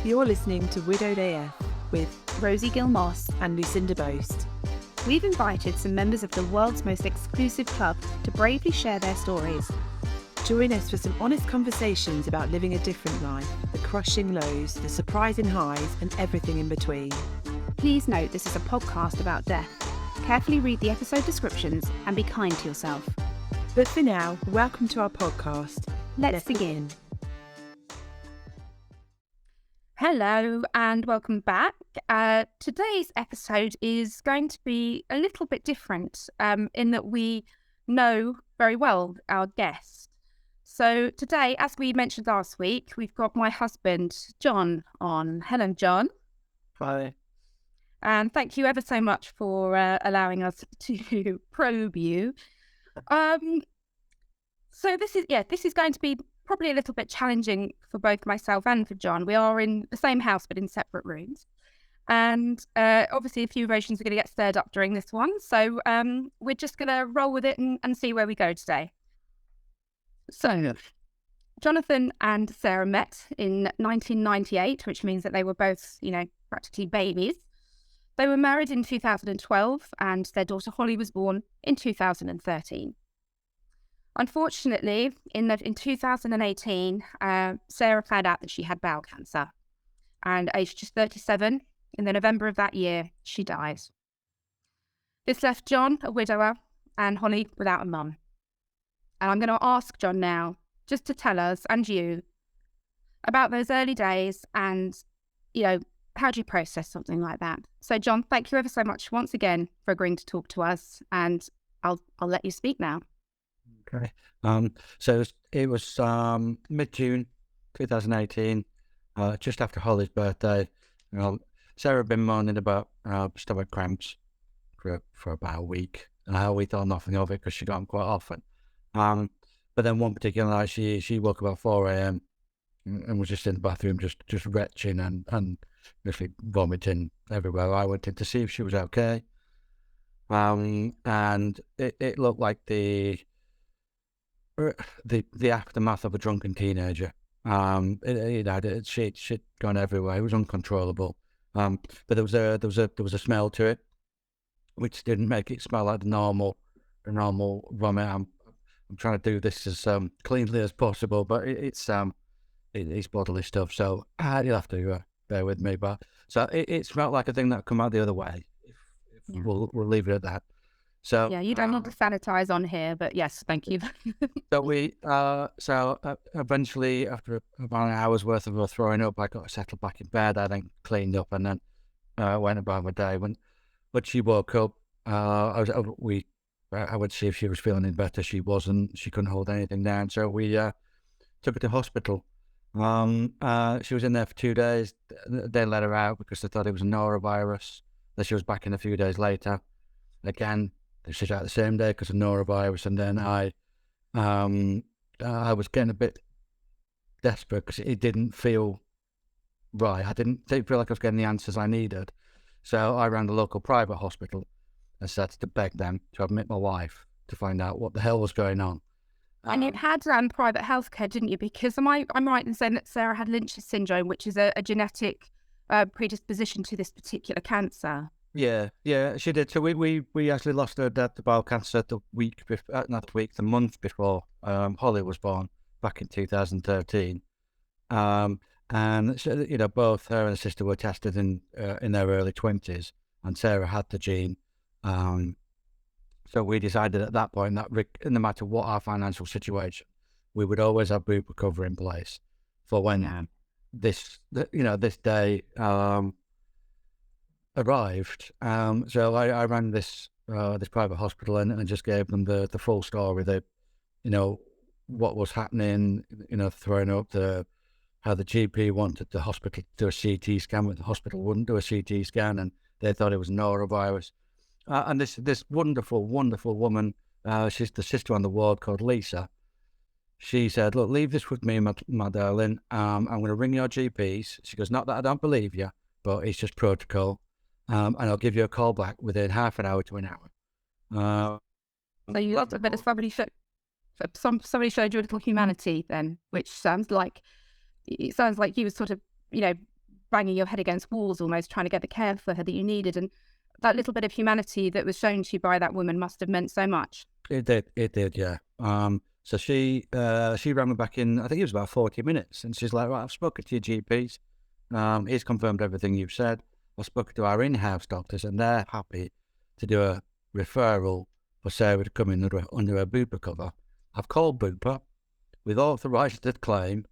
You're listening to Widowed AF with Rosie Gill-Moss and Lucinda Boast. We've invited some members of the world's most exclusive club to bravely share their stories. Join us for some honest conversations about living a different life, the crushing lows, the surprising highs, and everything in between. Please note this is a podcast about death. Carefully read the episode descriptions and be kind to yourself. But for now, welcome to our podcast. Let's begin. Hello and welcome back. Today's episode is going to be a little bit different in that we know very well our guest. So today, as we mentioned last week, we've got my husband, John, on. Hello, John. Hi. And thank you ever so much for allowing us to probe you. So this is going to be probably a little bit challenging for both myself and for John. We are in the same house but in separate rooms. And obviously a few emotions are going to get stirred up during this one. So we're just going to roll with it and see where we go today. So Jonathan and Sarah met in 1998, which means that they were both, practically babies. They were married in 2012 and their daughter Holly was born in 2013. Unfortunately, in 2018, Sarah found out that she had bowel cancer. And aged just 37, in the November of that year, she died. This left John a widower and Holly without a mum. And I'm going to ask John now just to tell us and you about those early days and, how do you process something like that? So, John, thank you ever so much once again for agreeing to talk to us. And I'll let you speak now. Okay. So it was mid-June 2018, just after Holly's birthday. Sarah had been moaning about stomach cramps for about a week. We thought nothing of it because she got them quite often. But then one particular night she woke about 4 a.m. and was just in the bathroom, just retching and literally vomiting everywhere. I went in to see if she was okay. And it looked like the aftermath of a drunken teenager. She'd gone everywhere. It was uncontrollable. But there was a smell to it, which didn't make it smell like the normal vomit. I'm trying to do this as cleanly as possible, but it's bodily stuff. So you'll have to bear with me. But so it smelled like a thing that would come out the other way. If we'll leave it at that. So yeah, you don't want to sanitize on here, but yes, thank you. So we eventually, after about an hour's worth of her throwing up, I got settled back in bed. I then cleaned up and then went about my day. When she woke up, I would see if she was feeling any better. She wasn't. She couldn't hold anything down. So we took her to hospital. She was in there for 2 days. They let her out because they thought it was a norovirus. Then she was back in a few days later. Again, she was out the same day because of norovirus. And then I was getting a bit desperate because it didn't feel right. I didn't feel like I was getting the answers I needed. So I rang the local private hospital and started to beg them to admit my wife to find out what the hell was going on. And you had private healthcare, didn't you? Because I'm right in saying that Sarah had Lynch's syndrome, which is a genetic predisposition to this particular cancer. Yeah, she did. So we actually lost her dad to bowel cancer the month before Holly was born, back in 2013. And so, both her and her sister were tested in their early 20s, and Sarah had the gene. So we decided at that point that no matter what our financial situation, we would always have booper cover in place for when this day arrived. So I ran this private hospital and just gave them the full story, what was happening, throwing up, how the GP wanted the hospital to do a CT scan, but the hospital wouldn't do a CT scan, and they thought it was norovirus. And this wonderful, wonderful woman, she's the sister on the ward called Lisa. She said, "Look, leave this with me, my darling. I'm going to ring your GPs." She goes, "Not that I don't believe you, but it's just protocol. And I'll give you a call back within half an hour to an hour." So you loved it, but somebody showed you a little humanity then, which sounds like he was sort of, banging your head against walls almost, trying to get the care for her that you needed. And that little bit of humanity that was shown to you by that woman must have meant so much. It did, yeah. So she rang me back in, I think it was about 40 minutes, and she's like, right, I've spoken to your GPs. He's confirmed everything you've said. I've spoken to our in-house doctors, and they're happy to do a referral for Sarah to come in under a Bupa cover. I've called Bupa. We've authorised the claim,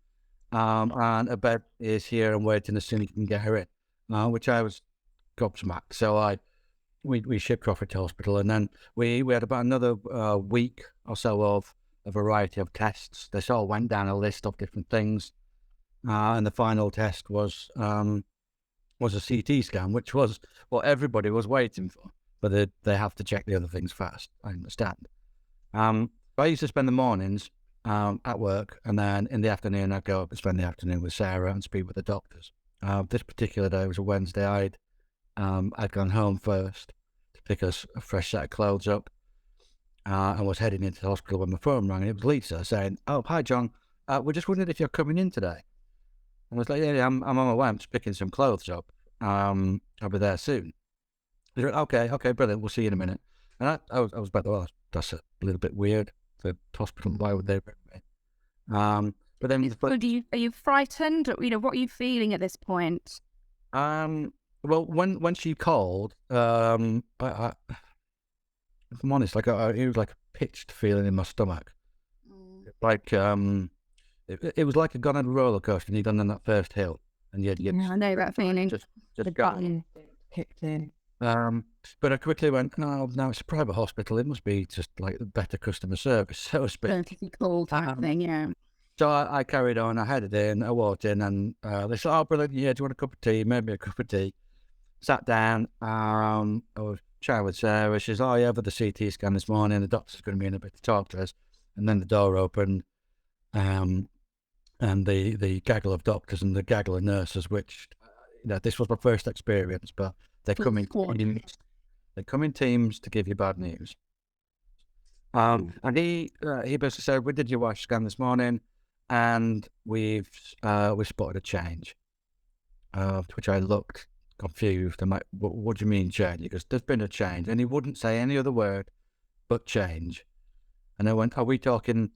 and a bed is here and waiting as soon as you can get her in, which I was gobsmacked. So we shipped her off to hospital, and then we had about another week or so of a variety of tests. They all went down a list of different things, and the final test was a CT scan, which was what everybody was waiting for. But they have to check the other things first, I understand. I used to spend the mornings at work, and then in the afternoon I'd go up and spend the afternoon with Sarah and speak with the doctors. This particular day was a Wednesday. I'd gone home first to pick a fresh set of clothes up, and was heading into the hospital when my phone rang, and it was Lisa saying, "Oh, hi John, we're just wondering if you're coming in today." I was like, "Yeah, I'm on my way. I'm just picking some clothes up. I'll be there soon." They went, okay, brilliant. We'll see you in a minute. And I was about to, well, that's a little bit weird. The hospital, why would they bring me? But then, Are you frightened? Or, what are you feeling at this point? well, when she called, if I'm honest, it was like a pitched feeling in my stomach. Like it was like I'd gone on a roller coaster and you'd gone on that first hill, and I know that feeling. Just The button kicked in. But I quickly went, no, it's a private hospital. It must be just like better customer service, so to speak. Courtesy call type thing, yeah. So I carried on. I headed in. I walked in, and they said, "Oh, brilliant! Yeah, do you want a cup of tea?" Made me a cup of tea. Sat down. I was chatting with Sarah. She says, "Oh, yeah, I've had the CT scan this morning. The doctor's going to be in a bit to talk to us." And then the door opened, and the gaggle of doctors and the gaggle of nurses, which this was my first experience, but they come in teams to give you bad news. And he basically said, "We did your wife scan this morning, and we spotted a change." To which I looked confused. I'm like, "What do you mean change?" He goes, "There's been a change," and he wouldn't say any other word but change. And I went, "Are we talking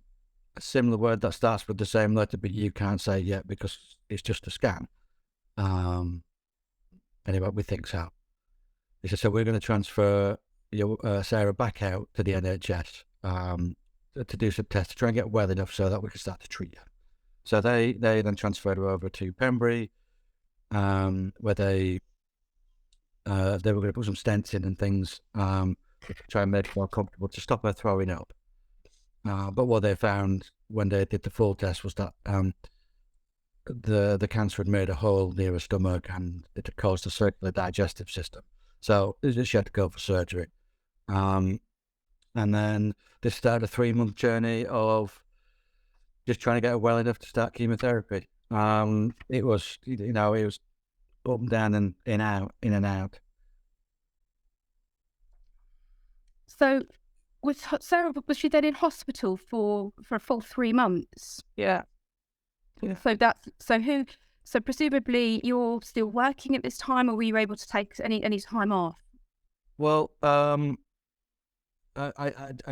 a similar word that starts with the same letter, but you can't say it yet because it's just a scan?" Anyway, we think so. He said, "So we're going to transfer Sarah back out to the NHS to do some tests to try and get well enough so that we can start to treat her." So they then transferred her over to Pembury, where they were going to put some stents in and things to try and make her more comfortable to stop her throwing up. But what they found when they did the full test was that the cancer had made a hole near her stomach, and it had caused a circular digestive system. So she had to go for surgery. And then this started a 3-month journey of just trying to get her well enough to start chemotherapy. It was, it was up and down and in and out. So Sarah, was she then in hospital for a full 3 months? Yeah. So presumably you're still working at this time, or were you able to take any time off? Well, I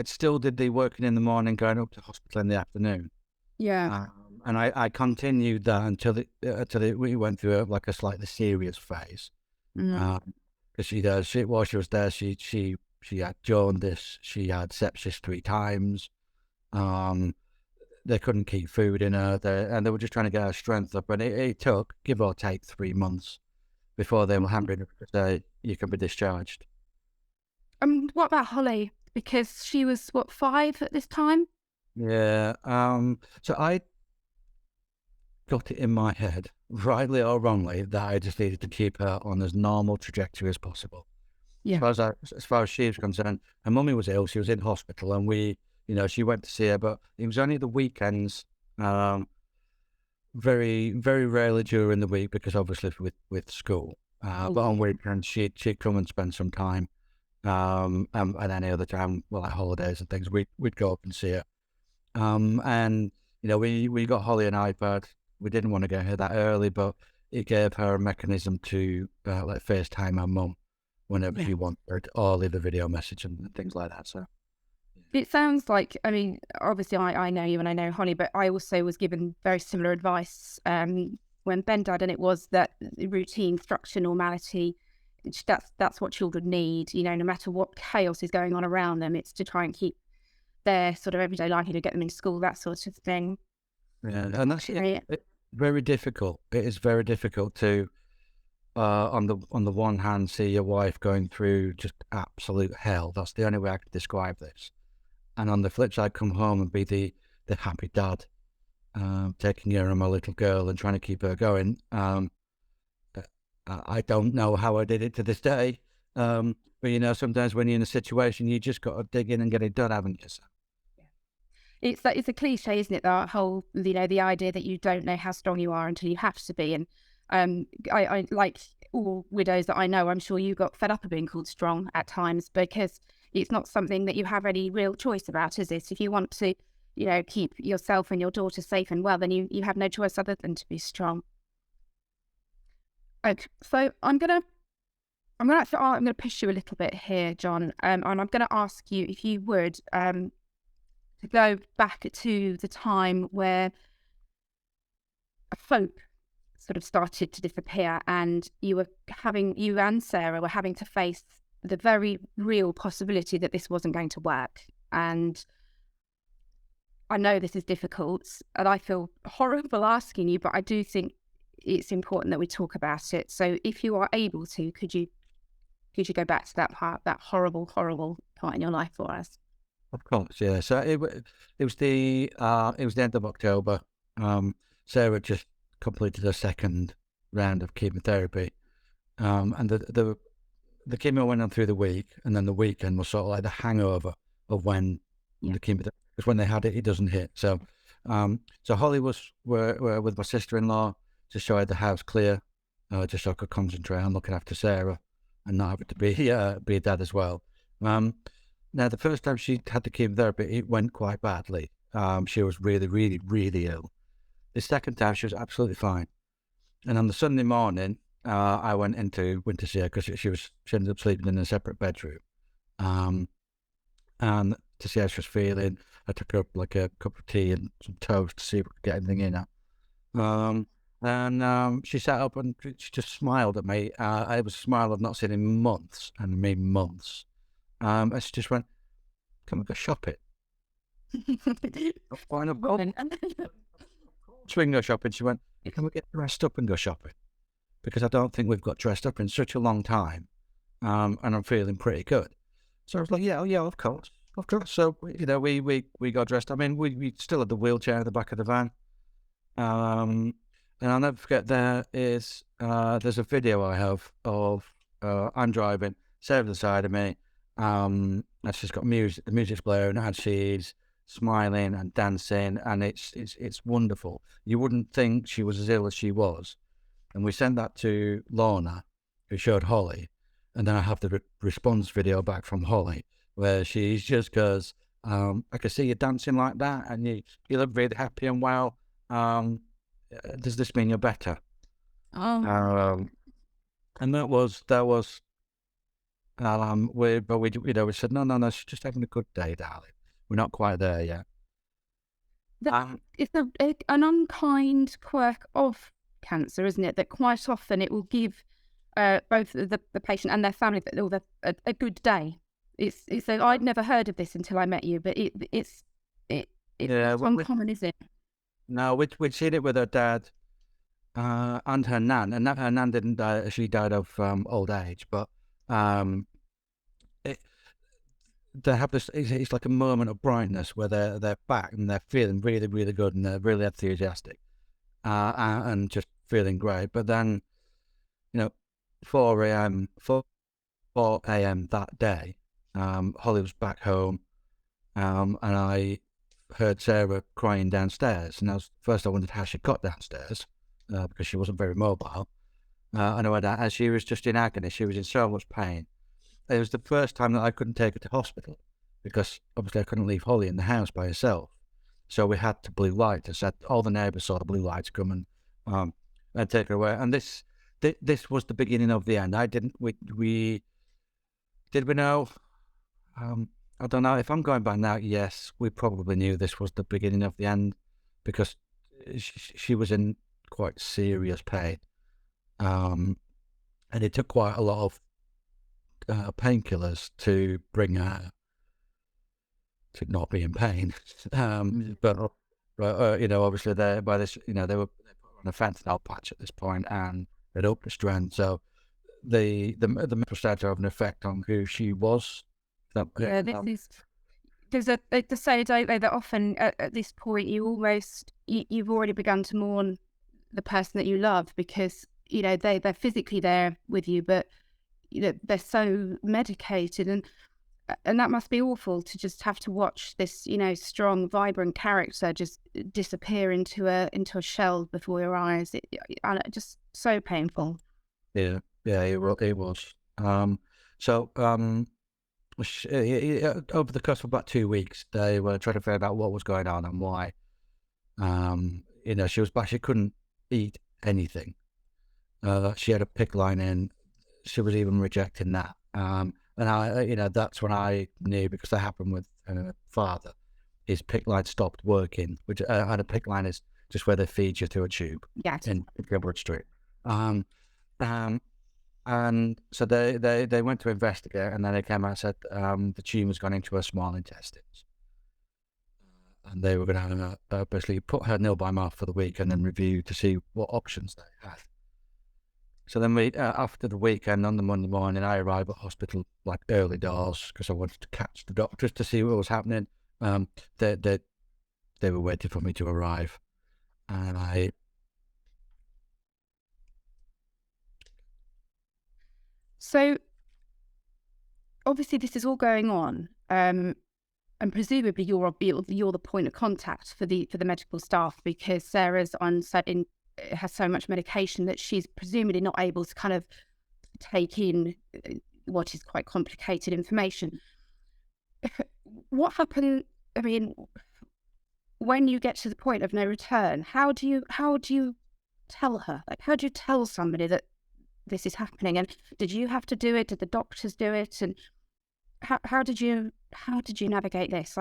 still did the working in the morning, going up to hospital in the afternoon. Yeah. And I continued that until we went through a slightly serious phase. Because while she was there, she had jaundice, she had sepsis 3 times. They couldn't keep food in her, and they were just trying to get her strength up. And it took, give or take, 3 months before they were happy to say, "You can be discharged." What about Holly? Because she was 5 at this time? Yeah. So I got it in my head, rightly or wrongly, that I just needed to keep her on as normal trajectory as possible. Yeah. As far as she was concerned, her mummy was ill. She was in hospital, and she went to see her, but it was only the weekends. Very, very rarely during the week, because obviously with school. But on weekends, she'd come and spend some time. And any other time, like holidays and things, we'd go up and see her. And we got Holly an iPad. We didn't want to get her that early, but it gave her a mechanism to like FaceTime her mum whenever she wanted, or leave a video message and things like that. So It sounds like, I mean, obviously I know you and I know Holly, but I also was given very similar advice when Ben died, and it was that routine, structure, normality, that's what children need, you know, no matter what chaos is going on around them, it's to try and keep their sort of everyday life, you know, get them in school, that sort of thing. yeah, and that's Right. very difficult. It is very difficult to, on the one hand, see your wife going through just absolute hell. That's the only way I could describe this. And on the flip side, come home and be the happy dad, taking care of my little girl and trying to keep her going. I don't know how I did it to this day. But you know, sometimes when you're in a situation, you just got to dig in and get it done, haven't you? So, It's a cliche, isn't it? That whole, you know, the idea that you don't know how strong you are until you have to be. And I like all widows that I know, I'm sure you got fed up of being called strong at times, because it's not something that you have any real choice about, is it? If you want to, you know, keep yourself and your daughter safe and well, then you have no choice other than to be strong. Okay, so I'm gonna push you a little bit here, John, and I'm gonna ask you if you would to go back to the time where hope sort of started to disappear, and you and Sarah were having to face the very real possibility that this wasn't going to work. And I know this is difficult, and I feel horrible asking you, but I do think it's important that we talk about it. So if you are able to, could you go back to that part, that horrible part in your life for us? of course, yeah. So it was the end of October. Sarah just completed her second round of chemotherapy, and the chemo went on through the week, and then the weekend was sort of like the hangover of when the chemotherapy, because when they had it, it doesn't hit. So, so Holly were with my sister-in-law, just so I had the house clear, just so I could concentrate on looking after Sarah and not having to be a dad as well. Now, the first time she had the chemotherapy, it went quite badly. She was really, really, really ill. The second time, she was absolutely fine. And on the Sunday morning, I went to see her because she ended up sleeping in a separate bedroom. And to see how she was feeling, I took her up like a cup of tea and some toast to see if we could get anything in her. And she sat up and she just smiled at me. It was a smile I've not seen in months, and I mean months. And she just went, "Come and go shopping." Why not go? Swing go shopping. She went, "Can we get dressed up and go shopping? Because I don't think we've got dressed up in such a long time, and I'm feeling pretty good." So I was like, "Yeah, of course, of course." So you know, we got dressed. I mean, we still had the wheelchair in the back of the van. And I'll never forget, there's a video I have of I'm driving, Sarah to the side of me, and she's got music, the music's blaring, and she's smiling and dancing, and it's wonderful. You wouldn't think she was as ill as she was. And we sent that to Lorna, who showed Holly, and then I have the response video back from Holly, where she just goes, "I can see you dancing like that, and you look really happy and well. Does this mean you're better?" Oh, And that was we said, no, she's just having a good day, darling. We're not quite there yet. it's an unkind quirk of cancer, isn't it? That quite often it will give both the patient and their family a good day. It's I'd never heard of this until I met you, but it's not uncommon, is it? No, we'd seen it with her dad and her nan, and her nan didn't die; she died of old age. But they have this. It's like a moment of brightness where they're back and they're feeling really, really good, and they're really enthusiastic, and just feeling great. But then, you know, 4 a.m. that day, Holly was back home, and I heard Sarah crying downstairs, and first I wondered how she got downstairs, because she wasn't very mobile. And I went out, and she was just in agony. She was in so much pain. It was the first time that I couldn't take her to hospital, because obviously I couldn't leave Holly in the house by herself. So we had to blue light. I said all the neighbours saw the blue lights come, and and take her away. And this was the beginning of the end. We did we know? I don't know. If I'm going back now, yes, we probably knew this was the beginning of the end, because she was in quite serious pain. And it took quite a lot of painkillers to bring her to not be in pain. But obviously by this, they were on a fentanyl patch at this point, and it upped the strength. So the medical started to have an effect on who she was. There's they say, don't they, that often at this point you've already begun to mourn the person that you love, because they're physically there with you, but they're so medicated, and that must be awful to just have to watch this strong, vibrant character just disappear into a shell before your eyes. Just so painful. Yeah, it was. Over the course of about 2 weeks, they were trying to figure out what was going on and why. She was back. She couldn't eat anything. She had a PICC line in. She was even rejecting that. And that's when I knew, because that happened with her father. His PICC line stopped working, which and a PICC line is just where they feed you through a tube in your bloodstream. And so they went to investigate, and then they came out and said the tumour's gone into her small intestines, and they were going to basically put her nil by mouth for the week and then review to see what options they had. So then after the weekend, on the Monday morning, I arrived at hospital like early doors, because I wanted to catch the doctors to see what was happening. They were waiting for me to arrive, and So obviously this is all going on, and presumably you're the point of contact for the medical staff, because Sarah's has so much medication that she's presumably not able to kind of take in what is quite complicated information. What happened? I mean, when you get to the point of no return, how do you tell her? Like, how do you tell somebody that this is happening? And did you have to do it? Did the doctors do it? And how did you navigate this?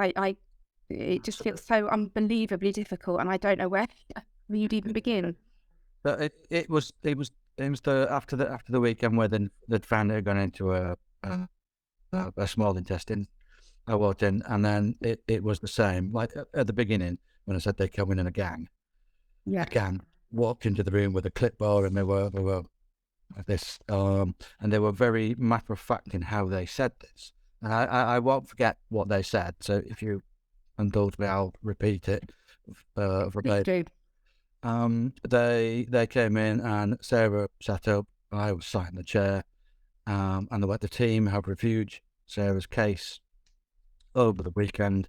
It just feels so unbelievably difficult, and I don't know where you'd even begin. But it was after the weekend where they'd found it had gone into a small intestine. I walked in, and then it was the same. Like at the beginning, when I said they come in a gang. Yeah. A gang walked into the room with a clipboard, and they were like this, and they were very matter of fact in how they said this. And I won't forget what they said. So if you indulge me, I'll repeat it verbatim. They came in, and Sarah sat up. I was sat in the chair, and the team have reviewed Sarah's case over the weekend,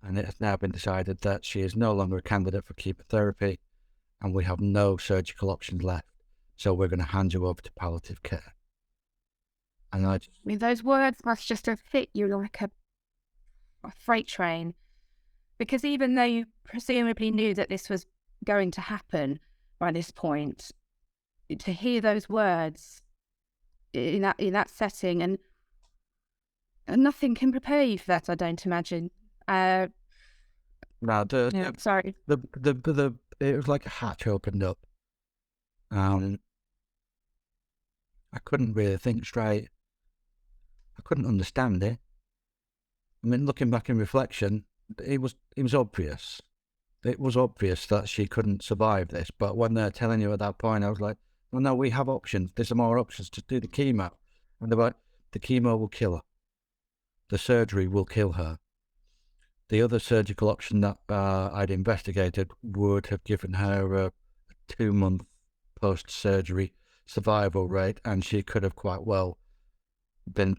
and it has now been decided that she is no longer a candidate for chemotherapy, and we have no surgical options left. So we're going to hand you over to palliative care. And I mean, those words must just have hit you like a freight train. Because even though you presumably knew that this was going to happen by this point, to hear those words in that setting, and nothing can prepare you for that, I don't imagine. Sorry. It was like a hatch opened up. I couldn't really think straight. I couldn't understand it. I mean, looking back in reflection, it was obvious. It was obvious that she couldn't survive this. But when they're telling you at that point, I was like, well, no, we have options. There's some more options to do the chemo. And they're like, the chemo will kill her. The surgery will kill her. The other surgical option that I'd investigated would have given her a 2-month post-surgery survival rate, and she could have quite well been,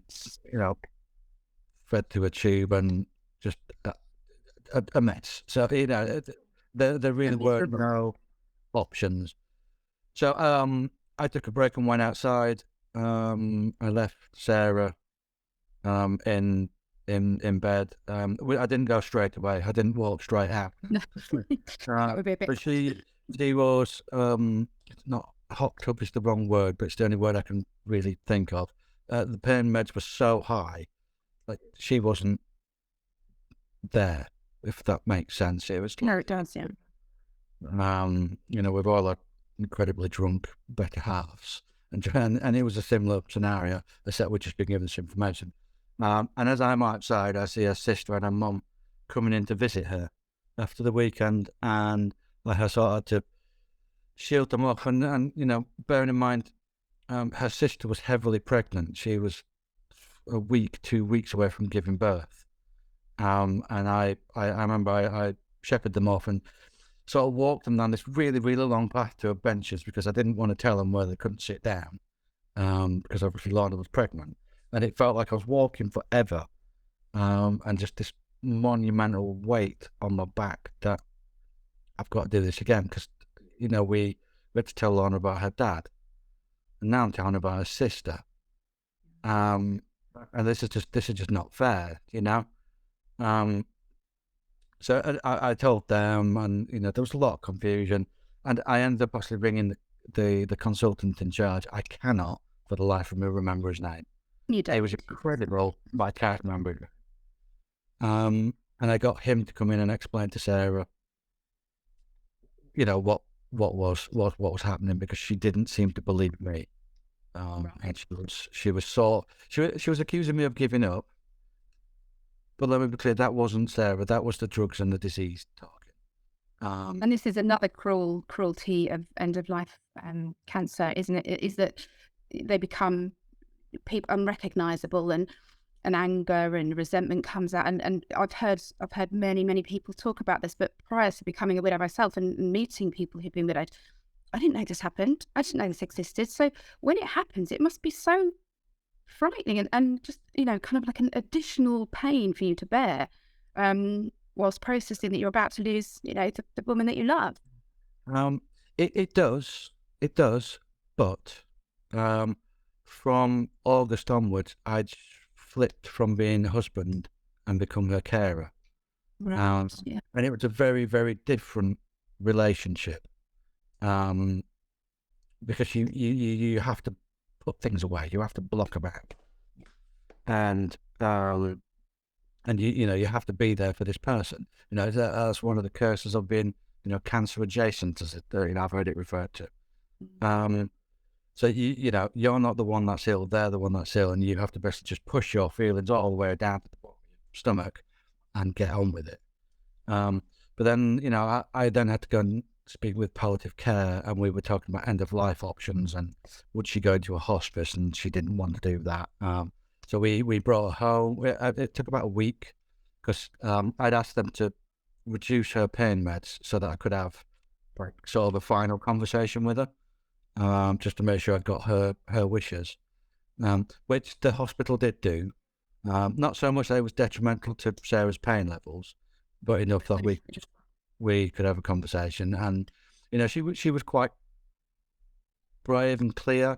fed through a tube and just a mess. So, there really were no options. So, I took a break and went outside. I left Sarah in bed. I didn't go straight away. I didn't walk straight out. That would be a bit... But she She was, not hocked up is the wrong word, but it's the only word I can really think of. The pain meds were so high, like she wasn't there, if that makes sense. It was, No, it does, yeah. we've all had incredibly drunk better halves, and it was a similar scenario, except we'd just been given this information. And as I'm outside, I see her sister and her mum coming in to visit her after the weekend, and I sort of had to shield them off. And bearing in mind, her sister was heavily pregnant. She was a week, 2 weeks away from giving birth. And I remember I shepherded them off and sort of walked them down this really, really long path to benches because I didn't want to tell them where they couldn't sit down, because obviously Lorna was pregnant. And it felt like I was walking forever, and just this monumental weight on my back that I've got to do this again because, we had to tell Lorna about her dad, and now I'm telling her about her sister. And this is just not fair, So I told them, and there was a lot of confusion, and I ended up actually ringing the consultant in charge. I cannot, for the life of me, remember his name. You don't. It was incredible, but I can't remember it. And I got him to come in and explain to Sarah, what was happening, because she didn't seem to believe me. And she was accusing me of giving up. But let me be clear, that wasn't Sarah. That was the drugs and the disease talking. And this is another cruelty of end of life cancer, isn't it? Is that they become unrecognizable, and anger and resentment comes out. And I've heard many people talk about this, but prior to becoming a widow myself and meeting people who've been widowed, I didn't know this happened. I didn't know this existed. So when it happens, it must be so frightening and just, kind of like an additional pain for you to bear, whilst processing that you're about to lose, the woman that you love. It does, but from August onwards, I'd flipped from being a husband and become her carer. Right. Yeah. And it was a very, very different relationship, because you have to put things away, you have to block them out, and you have to be there for this person. That's one of the curses of being cancer adjacent, as I've heard it referred to. So you're not the one that's ill, they're the one that's ill, and you have to basically just push your feelings all the way down to the bottom of your stomach and get on with it. But then I then had to go and speak with palliative care, and we were talking about end of life options and would she go into a hospice, and she didn't want to do that. So we brought her home. It took about a week because I'd asked them to reduce her pain meds so that I could have sort of a final conversation with her, just to make sure I'd got her wishes, which the hospital did do. Not so much that it was detrimental to Sarah's pain levels, but enough that we could have a conversation. And she was quite brave and clear.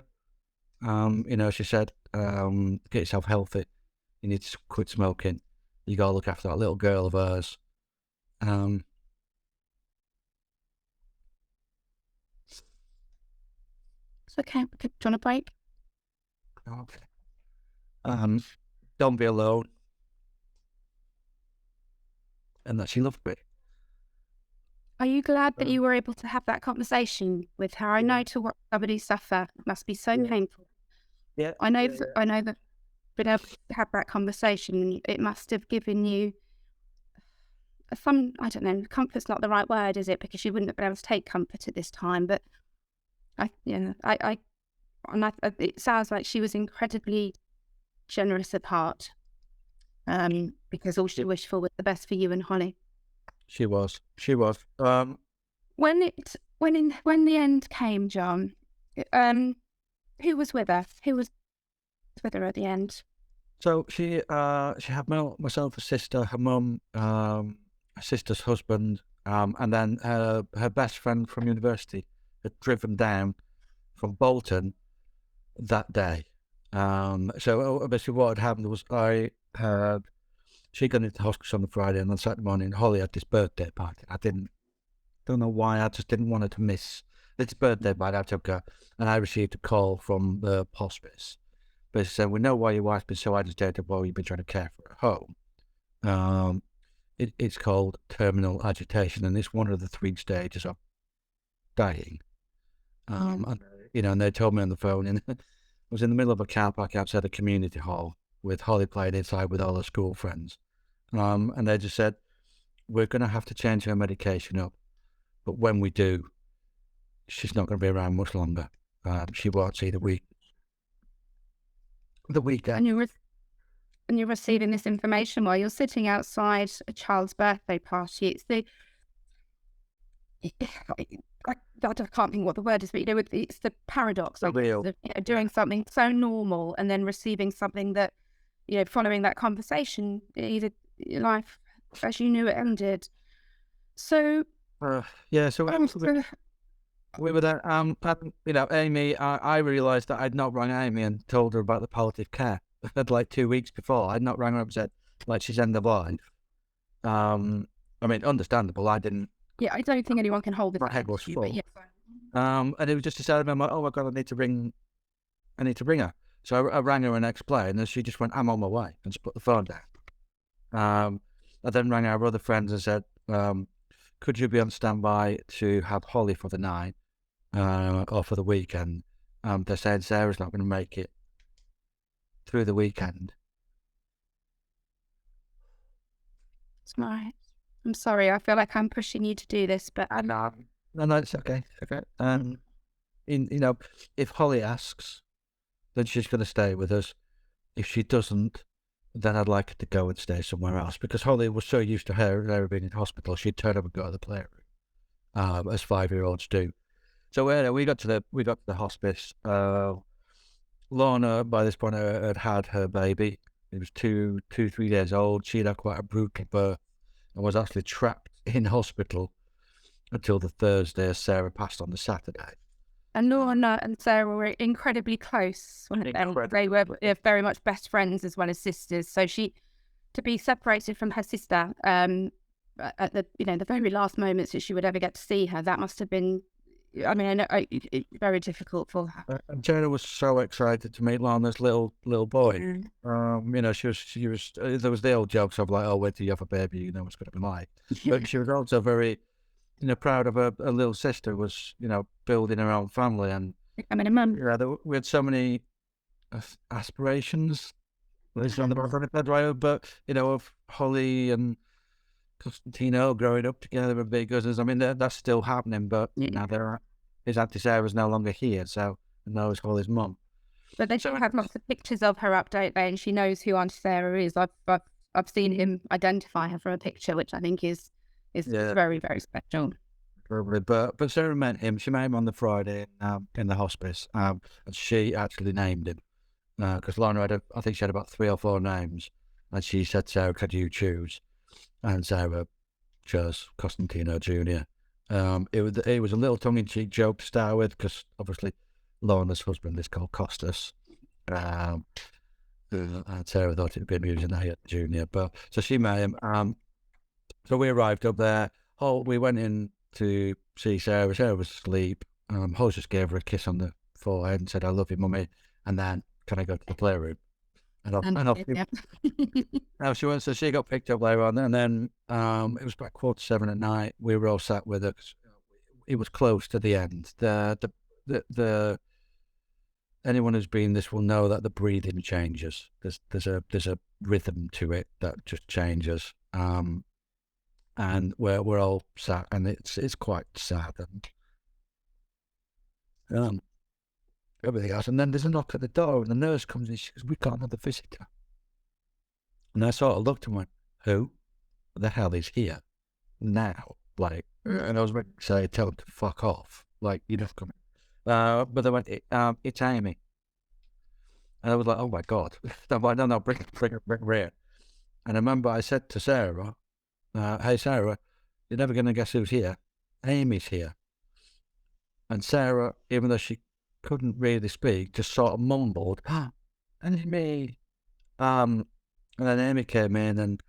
She said, get yourself healthy, you need to quit smoking, you gotta look after that little girl of hers. It's okay. Do you want a break? Okay. Don't be alone, and that she loved me. Are you glad that you were able to have that conversation with her? I know to watch somebody suffer must be so painful. Yeah. I know that being able to have that conversation, it must have given you some, I don't know, comfort's not the right word, is it? Because you wouldn't have been able to take comfort at this time. But it sounds like she was incredibly generous of heart, because all she wished for was the best for you and Holly. She was. When the end came, John, who was with her? Who was with her at the end? So she had myself, a sister, her mum, her sister's husband, and then her best friend from university had driven down from Bolton that day. So basically what had happened was she got into hospital on the Friday, and on Saturday morning Holly had this birthday party. I didn't don't know why. I just didn't want her to miss this birthday. But I took her, and I received a call from the hospice. But she said, "We know why your wife's been so agitated while you've been trying to care for her at home. It's called terminal agitation, and it's one of the 3 stages of dying." And, and they told me on the phone, and I was in the middle of a car park outside a community hall with Holly playing inside with all her school friends. And they just said, "We're going to have to change her medication up, but when we do, she's not going to be around much longer. She won't see the weekend." And you're receiving this information while you're sitting outside a child's birthday party. It's I can't think what the word is, but it's the paradox of doing something so normal and then receiving something that, following that conversation, either life as you knew it ended. So so we were there. Amy, I realised that I'd not rang Amy and told her about the palliative care. Like 2 weeks before, I'd not rang her up and said, like, she's end of life. Understandable. I didn't. Yeah, I don't think anyone can hold this. My head was full. Yeah. And it was just decided, I'm like, oh my God, I need to ring her. So I rang her and explained, and she just went, "I'm on my way," and just put the phone down. I then rang our other friends and said, "Could you be on standby to have Holly for the night or for the weekend?" They're saying Sarah's not going to make it through the weekend. Right. I'm sorry. I feel like I'm pushing you to do this, but No, it's okay. It's okay. If Holly asks, then she's going to stay with us. If she doesn't, then I'd like her to go and stay somewhere else, because Holly was so used to her being in hospital, she'd turn up and go to the playroom, as 5-year-olds do. So we got to the hospice. Lorna, by this point, had her baby. It was 3 days old. She'd had quite a brutal birth and was actually trapped in hospital until the Thursday, as Sarah passed on the Saturday. And Lorna and Sarah were incredibly close. They were very much best friends as well as sisters. So to be separated from her sister at the very last moments that she would ever get to see her, that must have been, I know very difficult for her. And Jenna was so excited to meet Lorna's little boy. She was. There was the old jokes of like, "Oh, wait till you have a baby, you know what's going to be like." But she was also very, proud of her little sister. Was building her own family, and becoming a mum. We had so many aspirations. But of Holly and Costantino growing up together and big cousins. That's still happening, but now his Auntie Sarah's no longer here, so now it's Holly's mum. But they still have lots of pictures of her up, don't they? And she knows who Auntie Sarah is. I've seen him identify her from a picture, which I think is very, very special. Probably, but Sarah met him. She met him on the Friday in the hospice, and she actually named him because Lorna I think she had about 3 or 4 names, and she said, "Sarah, could you choose?" And Sarah chose Costantino Jr. It was a little tongue-in-cheek joke to start with, because obviously Lorna's husband is called Costas, and Sarah thought it would be amusing to hear Junior. But so she met him. So we arrived up there. We went in to see Sarah. Sarah was asleep. Holly just gave her a kiss on the forehead and said, "I love you, mummy," and then, "Can I go to the playroom?" She went. So she got picked up later on, and then it was about 7:15 at night. We were all sat with her. It was close to the end. The anyone who's been this will know that the breathing changes. There's a rhythm to it that just changes. And we're all sat, and it's quite sad, and everything else. And then there's a knock at the door, and the nurse comes in. She goes, "We can't have the visitor." And I sort of looked and went, "Who the hell is here now?" And I was ready to say, "Tell them to fuck off." You're not coming. But they went, "It's Amy." And I was like, "Oh my God." No, bring her in. And I remember I said to Sarah, "Hey Sarah, you're never going to guess who's here. Amy's here." And Sarah, even though she couldn't really speak, just sort of mumbled, "Amy." And then Amy came in, and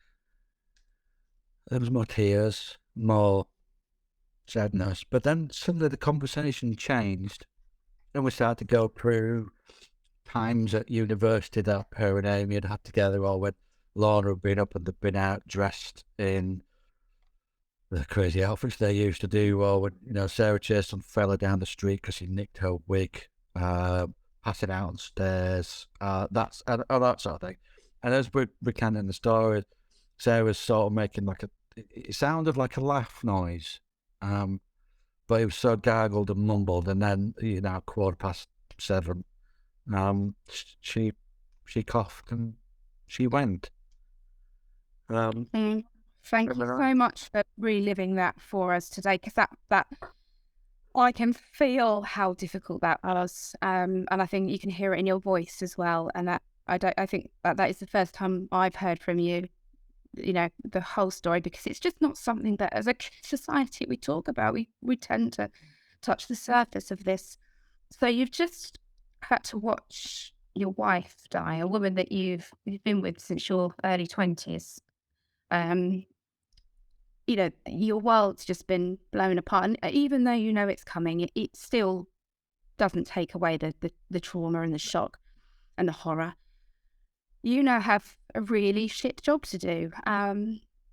there was more tears, more sadness. But then suddenly the conversation changed, and we started to go through times at university that her and Amy had together, or when Lorna had been up and they'd been out dressed in the crazy outfits they used to do, or when Sarah chased some fella down the street because he nicked her wig, passing out on stairs, that sort of thing. And as we're recounting the story, Sarah's sort of making it sounded like a laugh noise, but it was so gargled and mumbled. And then 7:15, she coughed and she went. Thank you so much for reliving that for us today, because that I can feel how difficult that was, and I think you can hear it in your voice as well. And that I think that is the first time I've heard from you, the whole story, because it's just not something that as a society we talk about. We tend to touch the surface of this. So you've just had to watch your wife die, a woman that you've been with since your early 20s. Your world's just been blown apart. And even though it's coming, it still doesn't take away the trauma and the shock and the horror. You now have a really shit job to do.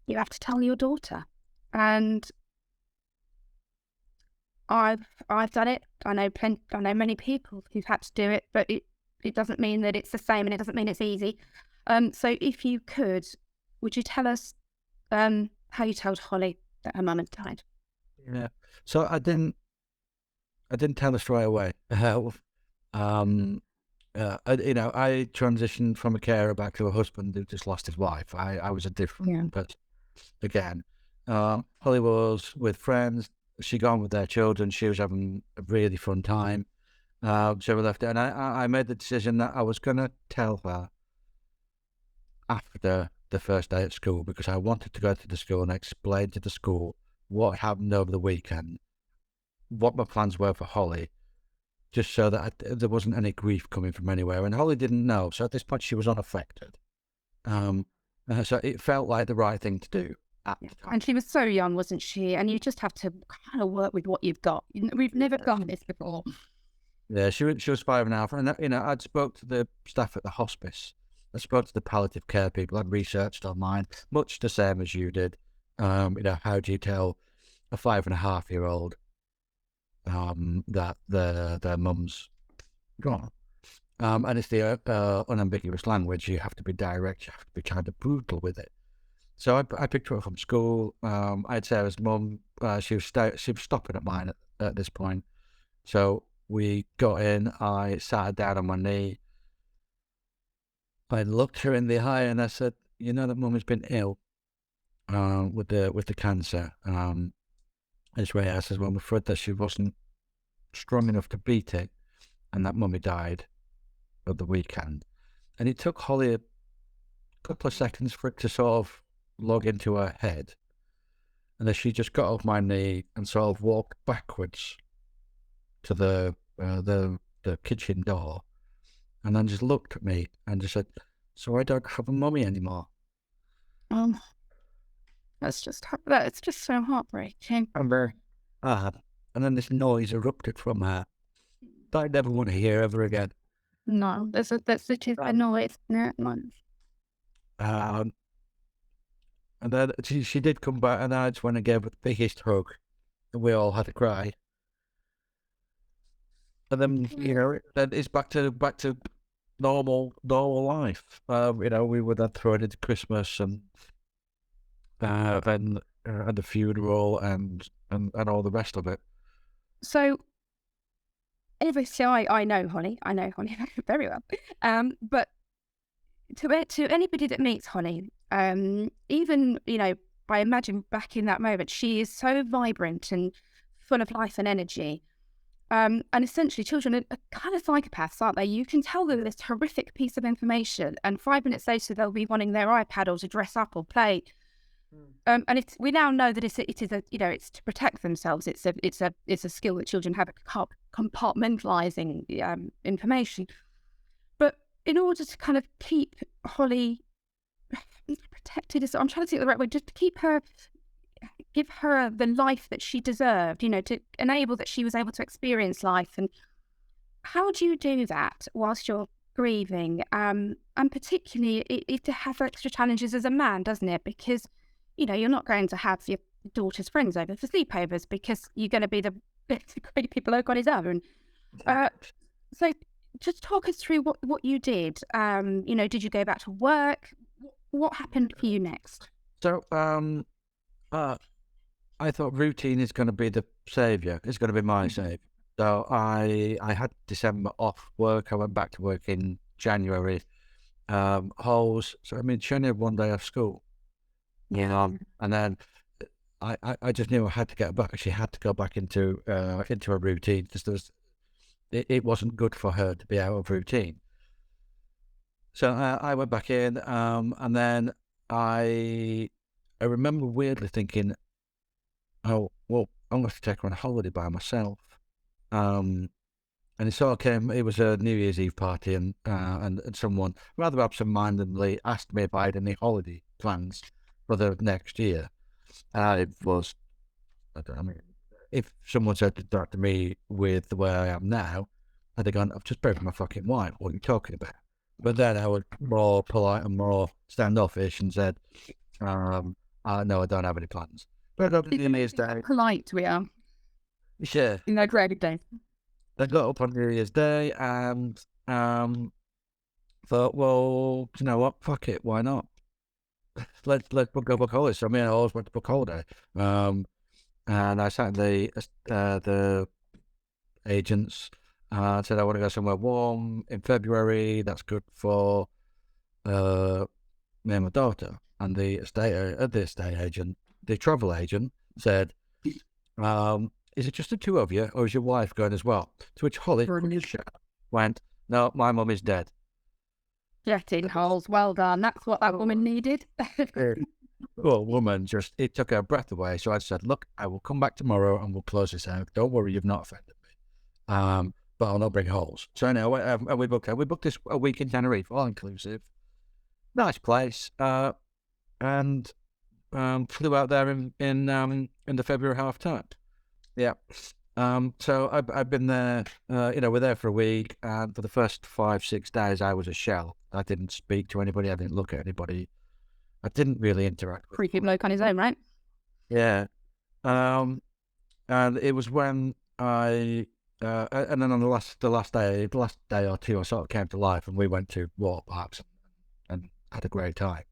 You have to tell your daughter. And I've done it. I know many people who've had to do it, but it doesn't mean that it's the same, and it doesn't mean it's easy. So if you could, would you tell us how you told Holly that her mum had died? Yeah. So I didn't tell her straight away. I transitioned from a carer back to a husband who just lost his wife. I was a different, but again, Holly was with friends. She got on with their children. She was having a really fun time. So we left it, and I made the decision that I was going to tell her after the first day at school, because I wanted to go to the school and explain to the school what happened over the weekend, what my plans were for Holly, just so that there wasn't any grief coming from anywhere. And Holly didn't know, so at this point she was unaffected. So it felt like the right thing to do at the time. And she was so young, wasn't she? And you just have to kind of work with what you've got. We've never done this before. Yeah, she was 5.5, and I'd spoke to the staff at the hospice. I spoke to the palliative care people. I'd researched online, much the same as you did. How do you tell a 5.5-year-old that their mum's gone? And it's the unambiguous language. You have to be direct. You have to be kind of brutal with it. So I picked her up from school. I had Sarah's mum. She was stopping at mine at this point. So we got in. I sat her down on my knee. I looked her in the eye and I said, that mum has been ill with the cancer. And it's where I said, well, I'm afraid that she wasn't strong enough to beat it, and that mummy died at the weekend. And it took Holly a couple of seconds for it to sort of log into her head. And then she just got off my knee and sort of walked backwards to the kitchen door, and then just looked at me and just said, so I don't have a mummy anymore. That's just so heartbreaking. And then this noise erupted from her that I never want to hear ever again. No, that's a noise. And then she did come back, and I just went and gave her the biggest hug, and we all had to cry. And then then it's back to normal life. We were then thrown into Christmas, and then the funeral and all the rest of it. So obviously I know Holly very well. But to anybody that meets Holly, even I imagine back in that moment, she is so vibrant and full of life and energy. And essentially, children are kind of psychopaths, aren't they? You can tell them this horrific piece of information, and 5 minutes later, they'll be wanting their iPad or to dress up or play. And we now know that it's to protect themselves. It's a skill that children have at compartmentalizing information. But in order to kind of keep Holly protected, I'm trying to think of the right word, just to keep her give her the life that she deserved, to enable that she was able to experience life. And how do you do that whilst you're grieving? And particularly, it has extra challenges as a man, doesn't it? Because, you're not going to have your daughter's friends over for sleepovers because you're going to be the creepy bloke on his own. So just talk us through what you did. Did you go back to work? What happened for you next? So, I thought routine is going to be the saviour. It's going to be my saviour. So I had December off work. I went back to work in January. Holes. So she only had one day off school. And then I just knew I had to get back. She had to go back into a routine because it wasn't good for her to be out of routine. So I went back in, and then I remember weirdly thinking, oh, well, I'm going to take her on a holiday by myself. And it sort of came, it was a New Year's Eve party, and someone rather absent-mindedly asked me if I had any holiday plans for the next year. It was, if someone said that to me with the way I am now, I'd have gone, I've just buried my fucking wife, what are you talking about? But then I was more polite and more standoffish and said, no, I don't have any plans. But on New Year's Day. Polite we are. Sure. In that great day. I got up on New Year's Day and thought, well, you know what? Fuck it, why not? Let's book holiday. So I always went to book holiday. And I sat the agents. Said I want to go somewhere warm in February. That's good for me and my daughter. And the travel agent said, is it just the two of you, or is your wife going as well? To which Holly went, no, my mum is dead. Jetting holes, well done. That's what that woman needed. Well, woman, it took her breath away. So I said, look, I will come back tomorrow and we'll close this out. Don't worry, you've not offended me. But I'll not bring holes. So anyway, we booked this a week in Tenerife, all inclusive. Nice place. And flew out there in the February half time. Yeah. So I've been there, we're there for a week, and for the first 5-6 days I was a shell. I didn't speak to anybody, I didn't look at anybody, I didn't really interact with Creepy bloke on his own, right? Yeah. And it was when and then on the last day or two, I sort of came to life, and we went to water parks and had a great time.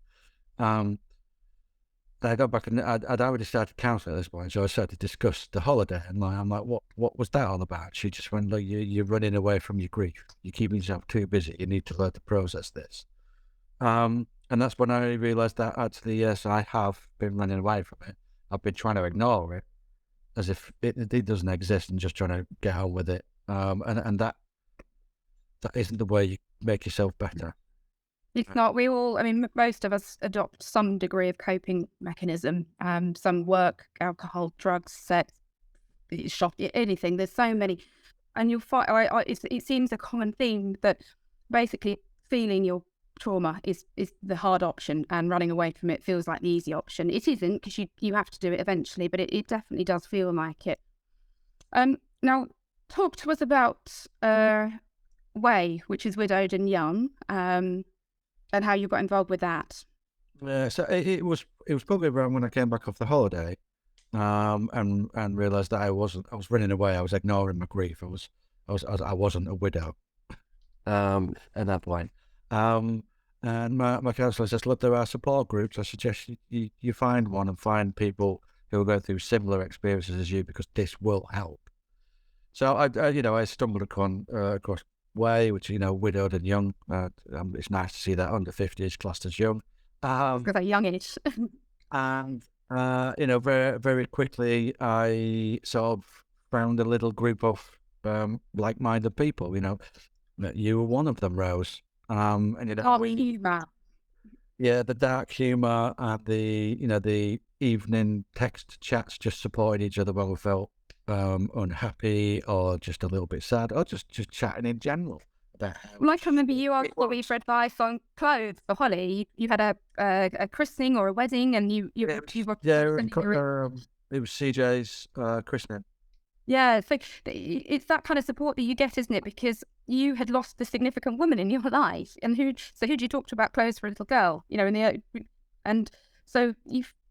I got back and I'd already started counselling at this point, so I started to discuss the holiday, and I'm like, what was that all about? She just went, look, you're running away from your grief. You're keeping yourself too busy. You need to learn to process this. And that's when I realised that actually, yes, I have been running away from it. I've been trying to ignore it as if it doesn't exist and just trying to get on with it. And that isn't the way you make yourself better. It's not. We all, most of us adopt some degree of coping mechanism. Some work, alcohol, drugs, sex, shopping, anything. There's so many. And you'll find, it seems a common theme that basically feeling your trauma is the hard option, and running away from it feels like the easy option. It isn't, because you have to do it eventually, but it definitely does feel like it. Now, talk to us about Way, which is widowed and young, and how you got involved with that. So it was probably around when I came back off the holiday, and realised that I was running away. I was ignoring my grief. I wasn't a widow at that point. And my counsellor says, look, there are support groups. I suggest you find one and find people who will go through similar experiences as you, because this will help. So I stumbled across Way, which widowed and young. It's nice to see that under 50 is classed as young. Because they're youngish. And very, very quickly I sort of found a little group of like-minded people. You were one of them, Rose. And humour. Yeah, the dark humour and the evening text chats, just supporting each other when we felt unhappy or just a little bit sad, or just chatting in general the house. Like I remember you asked Bobby for advice on clothes for Holly. You had a christening or a wedding, and you were It was CJ's christening. Yeah, so it's that kind of support that you get, isn't it? Because you had lost a significant woman in your life, and who do you talk to about clothes for a little girl? You know, and so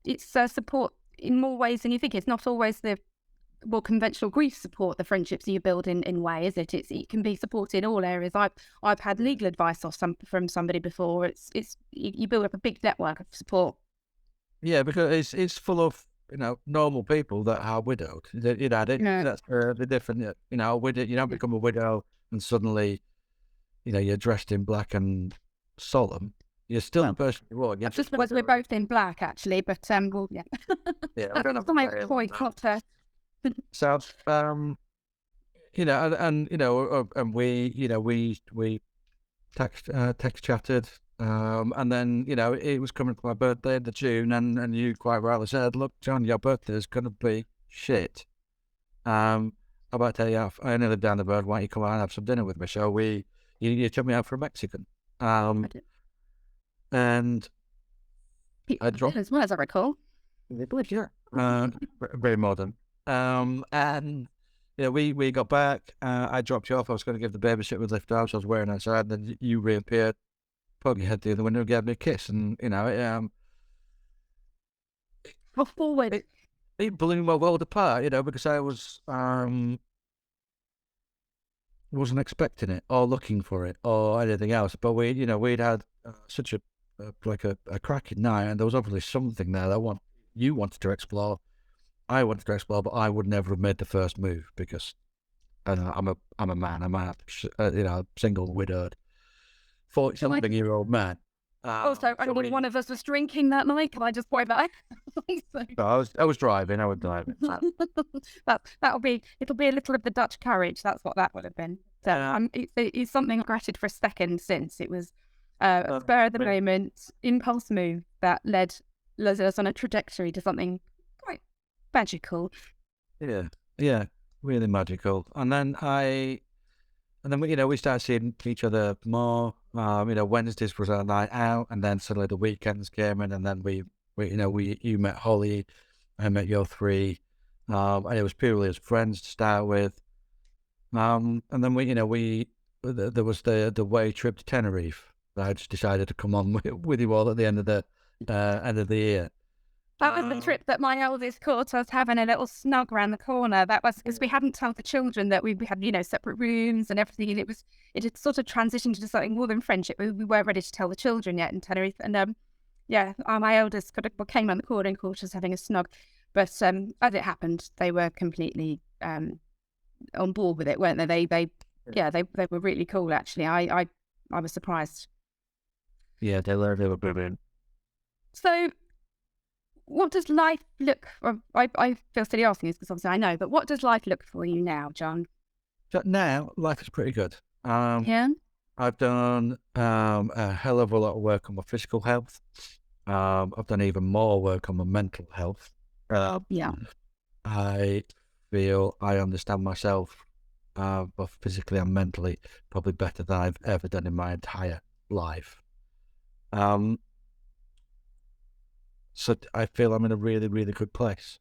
it's support in more ways than you think. It's not always the more conventional grief support, the friendships you build in way, is it? It can be support in all areas. I've had legal advice from somebody before. It's you build up a big network of support. Yeah, because it's full of normal people that are widowed. That's the different. Widow. You don't become a widow and suddenly, you're dressed in black and solemn. You're still a person you were. Just because we're both in black, actually, but well, yeah. Yeah, I don't That's my point. So, and we text chatted, and then it was coming for my birthday in June, and you quite rightly said, "Look, John, your birthday is going to be shit." I'm about to tell you, I only live down the road. Why don't you come out and have some dinner with me? So you took me out for a Mexican, and I dropped as well as I recall. Yeah, very modern. And we got back. I dropped you off. I was going to give the babysitter a lift out. So I was wearing outside, and then you reappeared, poked your head through the window, and gave me a kiss, and forward. It blew my world apart. Because I wasn't expecting it or looking for it or anything else. But we'd had such a cracking night, and there was obviously something there that you wanted to explore. I wanted to explore, but I would never have made the first move because I'm a man. I'm a single, widowed, 40-something-year-old man. Also, one of us was drinking that night. Can I just point that out? I was driving. I was driving. It'll be a little of the Dutch courage. That's what that would have been. So it's something I regretted for a second since it was a spur of the moment impulse move that led us on a trajectory to something quite magical. Yeah, really magical. And then we started seeing each other more. Wednesdays was our night out, and then suddenly the weekends came in, and then you met Holly, I met your three, and it was purely as friends to start with. And then there was the way trip to Tenerife. I just decided to come on with you all at the end of the year. That was the trip that my eldest caught us having a little snug around the corner. That was because we hadn't told the children that we had, separate rooms and everything. And it had sort of transitioned into something more than friendship. We weren't ready to tell the children yet in Tenerife. And my eldest came on the corner and caught us having a snug. But as it happened, they were completely on board with it, weren't they? They were really cool. Actually, I was surprised. Yeah, they were brilliant. So, what does life look? I feel silly asking this because obviously I know, but what does life look for you now, John? So now life is pretty good. Yeah. I've done a hell of a lot of work on my physical health. I've done even more work on my mental health. I feel I understand myself, both physically and mentally, probably better than I've ever done in my entire life. So I feel I'm in a really, really good place.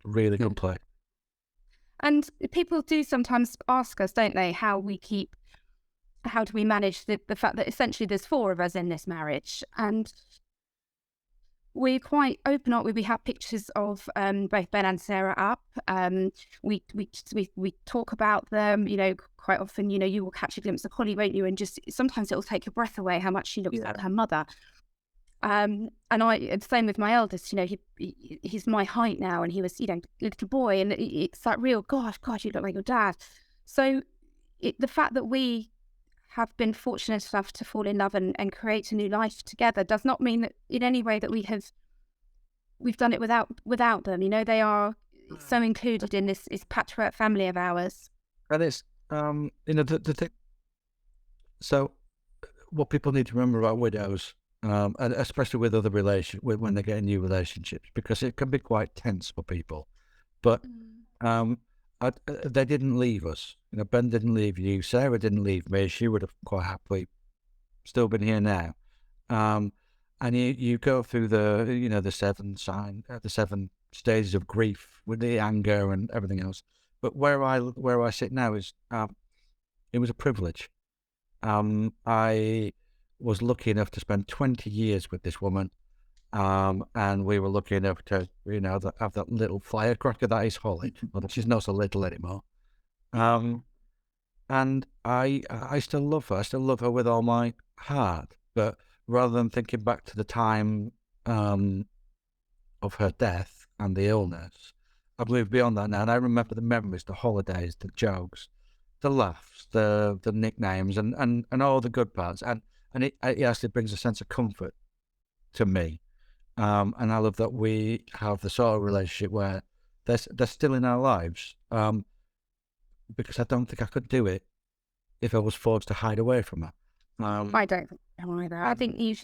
Really good place. And people do sometimes ask us, don't they, how do we manage the fact that essentially there's four of us in this marriage, and we're quite open, aren't we? We have pictures of both Ben and Sarah up. We talk about them, quite often, you will catch a glimpse of Holly, won't you? And just sometimes it will take your breath away how much she looks like her mother. And the same with my eldest, he's my height now, and he was, a little boy, and it's that real, gosh, you look like your dad. So the fact that we have been fortunate enough to fall in love and create a new life together does not mean that in any way that we've done it without them. They are so included in this patchwork family of ours. And it's so what people need to remember about widows, and especially with other when they get in new relationships, because it can be quite tense for people. But they didn't leave us. Ben didn't leave you. Sarah didn't leave me. She would have quite happily still been here now. And you go through the the 7 stages of grief with the anger and everything else. But where I sit now is, it was a privilege. I was lucky enough to spend 20 years with this woman. And we were lucky enough to, have that little firecracker that is Holly. Well, she's not so little anymore. And I still love her. I still love her with all my heart. But rather than thinking back to the time of her death and the illness, I've moved beyond that now. And I remember the memories, the holidays, the jokes, the laughs, the nicknames, and all the good parts. And it actually brings a sense of comfort to me. And I love that we have the sort of relationship where they're still in our lives. Because I don't think I could do it if I was forced to hide away from her. I don't think so either. I think you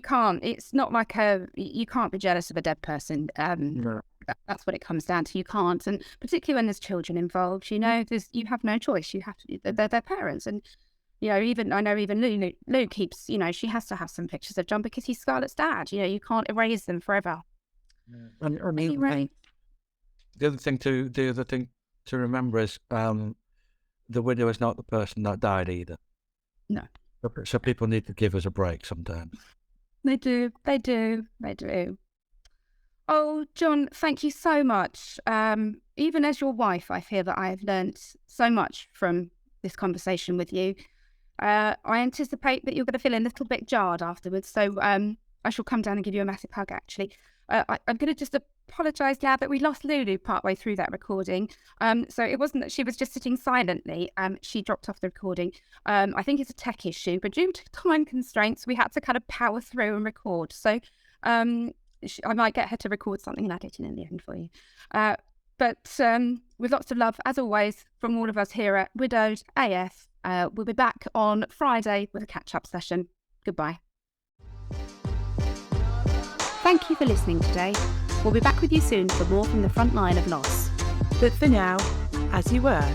can't. It's not like you can't be jealous of a dead person. No. That's what it comes down to. You can't, and particularly when there's children involved, you have no choice. You have to. They're their parents, and even Lulu keeps. She has to have some pictures of John because he's Scarlett's dad. You can't erase them forever. Yeah. Anyway. The other thing to remember is the widow is not the person that died either. No. So people need to give us a break sometimes. They do. Oh, John, thank you so much. Even as your wife, I feel that I have learnt so much from this conversation with you. I anticipate that you're going to feel a little bit jarred afterwards, so I shall come down and give you a massive hug, actually. I'm going to just apologise now that we lost Lulu partway through that recording. So it wasn't that she was just sitting silently. She dropped off the recording. I think it's a tech issue, but due to time constraints, we had to kind of power through and record. So I might get her to record something and add it in the end for you. But with lots of love, as always, from all of us here at Widowed AF, we'll be back on Friday with a catch-up session. Goodbye. Thank you for listening today. We'll be back with you soon for more from the front line of loss. But for now, as you were.